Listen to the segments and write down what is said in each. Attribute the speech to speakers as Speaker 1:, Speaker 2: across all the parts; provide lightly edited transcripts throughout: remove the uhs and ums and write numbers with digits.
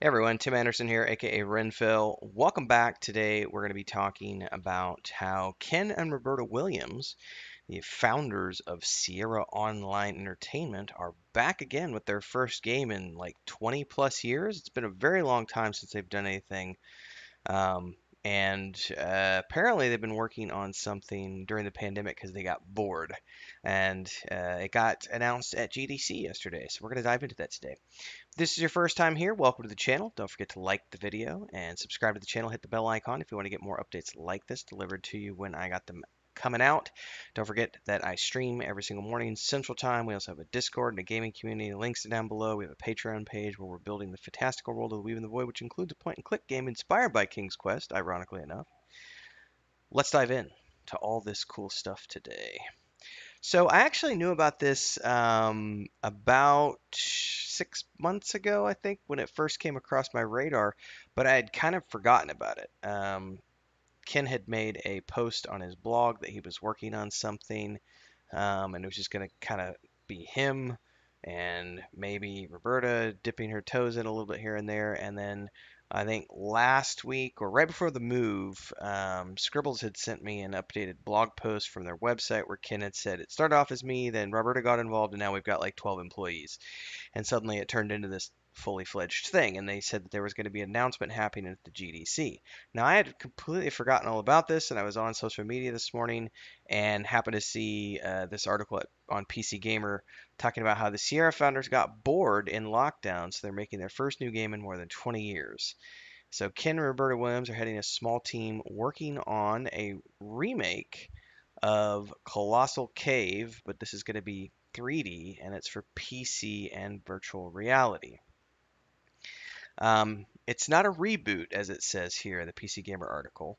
Speaker 1: Hey everyone, Tim Anderson here, aka Renfill. Welcome back. Today we're going to be talking about how Ken and Roberta Williams, the founders of Sierra Online Entertainment, are back again with their first game in like 20 plus years. It's been a very long time since they've done anything um, and apparently they've been working on something during the pandemic because they got bored. And it got announced at GDC yesterday. So we're going to dive into that today. If this is your first time here, welcome to the channel. Don't forget to like the video and subscribe to the channel. Hit the bell icon if you want to get more updates like this delivered to you when I got them coming out. Don't forget that I stream every single morning Central Time. We also have a Discord and a gaming community. Links are down below. We have a Patreon page where we're building the fantastical world of the Weave in the Void, which includes a point-and-click game inspired by King's Quest, ironically enough. Let's dive in to all this cool stuff today. So I actually knew about this about 6 months ago, I think, when it first came across my radar, but I had kind of forgotten about it. Ken had made a post on his blog that he was working on something, and it was just going to kind of be him and maybe Roberta dipping her toes in a little bit here and there. And then I think last week or right before the move, Scribbles had sent me an updated blog post from their website where Ken had said it started off as me, then Roberta got involved, and now we've got like 12 employees. And suddenly it turned into this fully fledged thing. And they said that there was going to be an announcement happening at the GDC. Now, I had completely forgotten all about this, and I was on social media this morning and happened to see this article on PC Gamer talking about how the Sierra founders got bored in lockdown, so they're making their first new game in more than 20 years. So Ken and Roberta Williams are heading a small team working on a remake of Colossal Cave, but this is going to be 3D and it's for PC and virtual reality. It's not a reboot, as it says here in the PC Gamer article,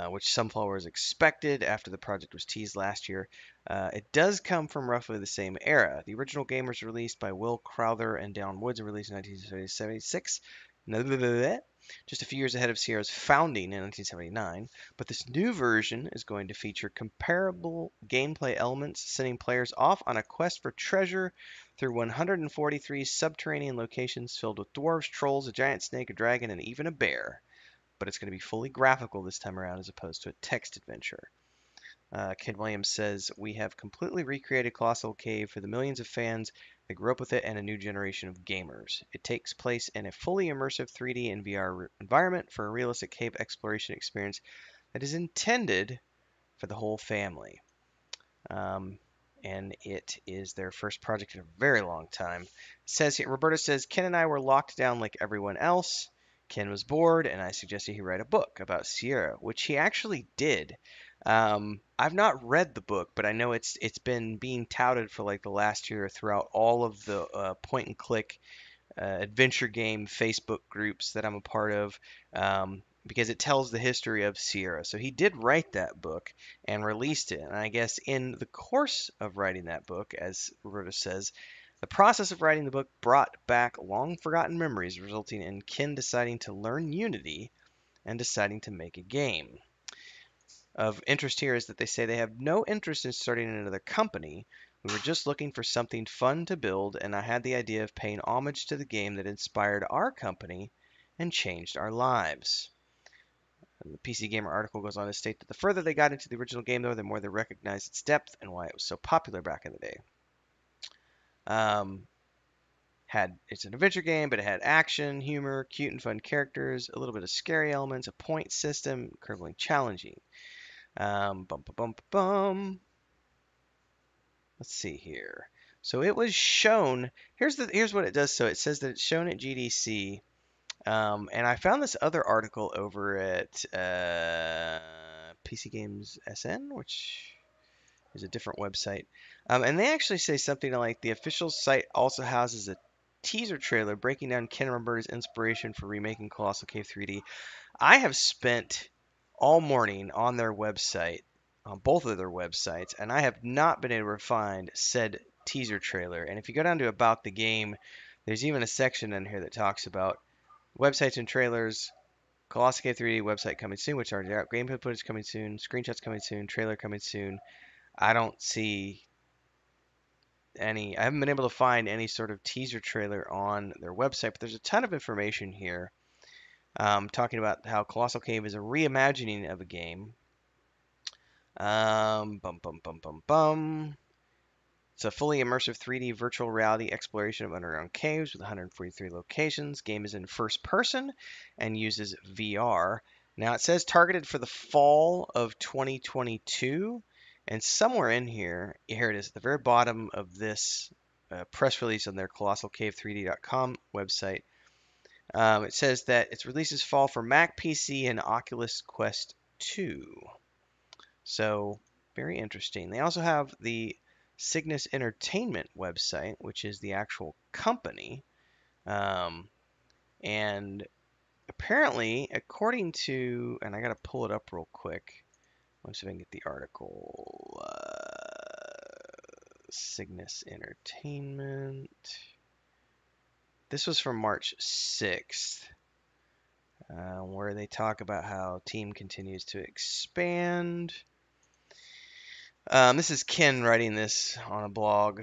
Speaker 1: which some followers expected after the project was teased last year. It does come from roughly the same era. The original game was released by Will Crowther and Down Woods and released in 1976. Just a few years ahead of Sierra's founding in 1979, but this new version is going to feature comparable gameplay elements, sending players off on a quest for treasure through 143 subterranean locations filled with dwarves, trolls, a giant snake, a dragon, and even a bear. But it's going to be fully graphical this time around as opposed to a text adventure. Ken Williams says, "We have completely recreated Colossal Cave for the millions of fans that grew up with it and a new generation of gamers. It takes place in a fully immersive 3D and VR environment for a realistic cave exploration experience that is intended for the whole family." Um, and it is their first project in a very long time. It says here, Roberta says, "Ken and I were locked down like everyone else. Ken was bored, and I suggested he write a book about Sierra, which he actually did. I've not read the book, but I know it's been being touted for like the last year throughout all of the point and click adventure game Facebook groups that I'm a part of, because it tells the history of Sierra. So he did write that book and released it. And I guess in the course of writing that book, as Roberta says, the process of writing the book brought back long forgotten memories, resulting in Ken deciding to learn Unity and deciding to make a game. Of interest here is that they say they have no interest in starting another company. We were just looking for something fun to build, and I had the idea of paying homage to the game that inspired our company and changed our lives. And the PC Gamer article goes on to state that the further they got into the original game, though, the more they recognized its depth and why it was so popular back in the day. Um, it's an adventure game, but it had action, humor, cute and fun characters, a little bit of scary elements, a point system, incredibly challenging. Bum, bum, bum, bum. Let's see here. So it was shown. Here's what it does. So it says that it's shown at GDC. And I found this other article over at PC Games SN, which is a different website. And they actually say something like the official site also houses a teaser trailer breaking down Ken and Roberta's inspiration for remaking Colossal Cave 3D. I have spent all morning on their website, on both of their websites, and I have not been able to find said teaser trailer. And if you go down to About the Game, there's even a section in here that talks about websites and trailers, Colossal Cave 3D website coming soon, which are out, gameplay footage coming soon, screenshots coming soon, trailer coming soon. I don't see I haven't been able to find any sort of teaser trailer on their website, but there's a ton of information here talking about how Colossal Cave is a reimagining of a game. Bum bum bum bum bum. It's a fully immersive 3D virtual reality exploration of underground caves with 143 locations. Game is in first person and uses VR. Now it says targeted for the fall of 2022, and somewhere in here it is at the very bottom of this press release on their colossalcave3d.com website. It says that its releases fall for Mac, PC, and Oculus Quest 2. So, very interesting. They also have the Cygnus Entertainment website, which is the actual company. Um, and apparently, according to, and I got to pull it up real quick. Let's see if I can get the article. Cygnus Entertainment. This was from March 6th, where they talk about how team continues to expand. This is Ken writing this on a blog.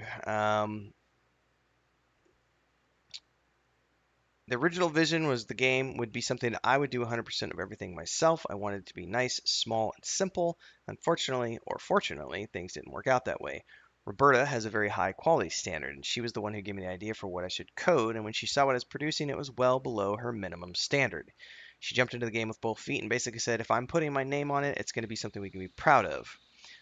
Speaker 1: The original vision was the game would be something that I would do 100% of everything myself. I wanted it to be nice, small, and simple. Unfortunately, or fortunately, things didn't work out that way. Roberta has a very high quality standard, and she was the one who gave me the idea for what I should code, and when she saw what I was producing, it was well below her minimum standard. She jumped into the game with both feet and basically said, if I'm putting my name on it, it's going to be something we can be proud of.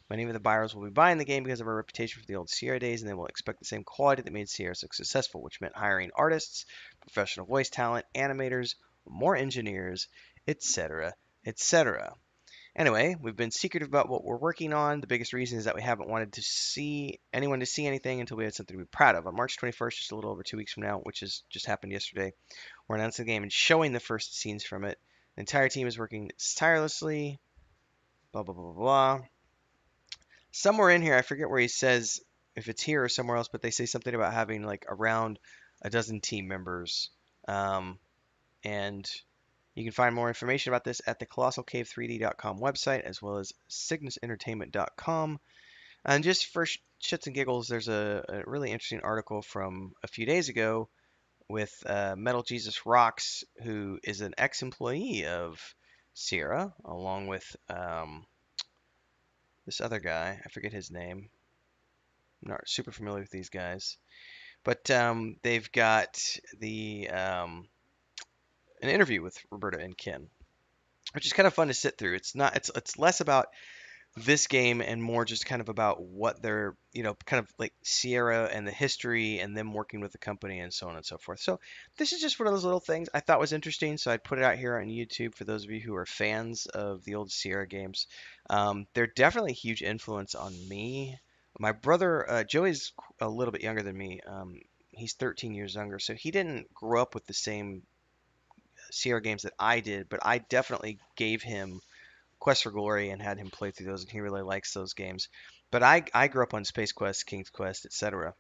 Speaker 1: Many of the buyers will be buying the game because of our reputation for the old Sierra days, and they will expect the same quality that made Sierra so successful, which meant hiring artists, professional voice talent, animators, more engineers, etc., etc. Anyway, we've been secretive about what we're working on. The biggest reason is that we haven't wanted to see anyone to see anything until we had something to be proud of. On March 21st, just a little over 2 weeks from now, which has just happened yesterday, we're announcing the game and showing the first scenes from it. The entire team is working tirelessly. Blah blah blah blah blah. Somewhere in here, I forget where he says if it's here or somewhere else, but they say something about having like around a dozen team members. Um, and you can find more information about this at the colossalcave3d.com website as well as cygnusentertainment.com. And just for shits and giggles, there's a really interesting article from a few days ago with Metal Jesus Rocks, who is an ex-employee of Sierra, along with this other guy. I forget his name. I'm not super familiar with these guys, but they've got the an interview with Roberta and Ken, which is kind of fun to sit through. It's less about this game and more just kind of about what they're, kind of like Sierra and the history and them working with the company and so on and so forth. So this is just one of those little things I thought was interesting. So I'd put it out here on YouTube for those of you who are fans of the old Sierra games. They're definitely a huge influence on me. My brother, Joey's a little bit younger than me. He's 13 years younger, so he didn't grow up with the same Sierra games that I did, but I definitely gave him Quest for Glory and had him play through those, and he really likes those games. But I grew up on Space Quest, King's Quest, etc.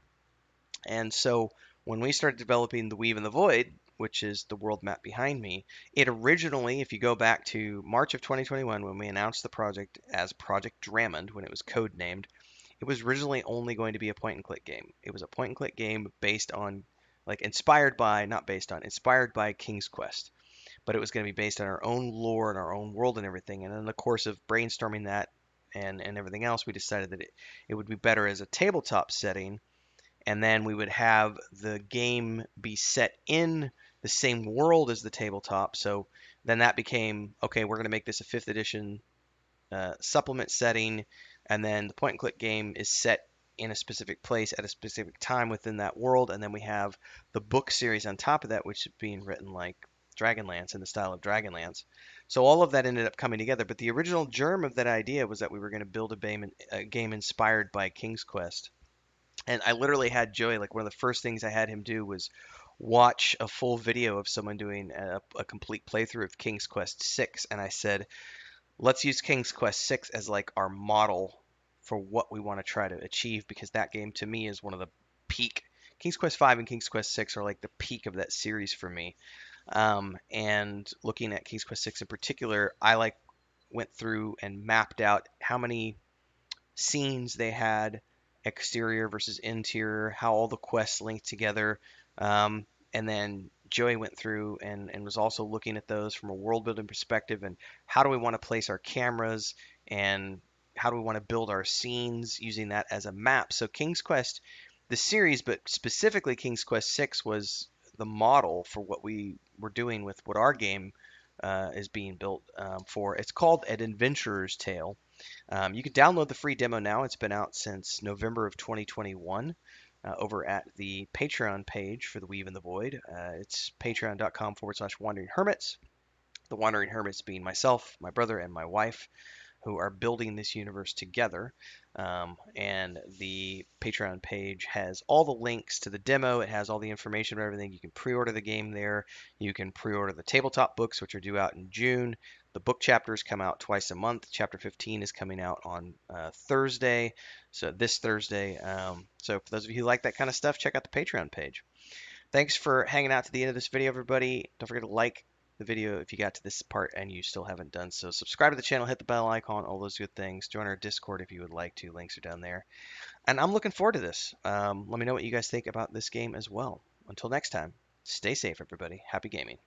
Speaker 1: And so when we started developing the Weave and the Void, which is the world map behind me, it originally, if you go back to March of 2021 when we announced the project as Project Drummond, when it was codenamed, it was originally only going to be a point and click game. It was a point and click game based on, like inspired by, not based on, inspired by King's Quest, but it was going to be based on our own lore and our own world and everything. And in the course of brainstorming that and everything else, we decided that it would be better as a tabletop setting. And then we would have the game be set in the same world as the tabletop. So then that became, okay, we're going to make this a 5th edition supplement setting. And then the point and click game is set in a specific place at a specific time within that world. And then we have the book series on top of that, which is being written like Dragonlance in the style of Dragonlance. So all of that ended up coming together. But the original germ of that idea was that we were going to build a game inspired by King's Quest. And I literally had Joey, like one of the first things I had him do was watch a full video of someone doing a complete playthrough of King's Quest 6. And I said, let's use King's Quest 6 as like our model for what we want to try to achieve, because that game to me is one of the peak. King's Quest 5 and King's Quest 6 are like the peak of that series for me. And looking at King's Quest 6 in particular, I like went through and mapped out how many scenes they had exterior versus interior, how all the quests link together. And then Joey went through and was also looking at those from a world building perspective and how do we want to place our cameras and how do we want to build our scenes using that as a map. So King's Quest, the series, but specifically King's Quest 6 was the model for what we were doing with what our game is being built for. It's called An Adventurer's Tale. You can download the free demo now. It's been out since November of 2021 over at the Patreon page for The Weave and the Void. It's patreon.com/wandering hermits. The Wandering Hermits being myself, my brother, and my wife who are building this universe together. And the Patreon page has all the links to the demo. It has all the information about everything. You can pre-order the game there. You can pre-order the tabletop books, which are due out in June. The book chapters come out twice a month. Chapter 15 is coming out on Thursday, so this Thursday. So for those of you who like that kind of stuff, check out the Patreon page. Thanks for hanging out to the end of this video, everybody. Don't forget to like the video if you got to this part and you still haven't done so. Subscribe to the channel, hit the bell icon, all those good things. Join our Discord if you would like to. Links are down there. And I'm looking forward to this. Let me know what you guys think about this game as well. Until next time, stay safe, everybody. Happy gaming.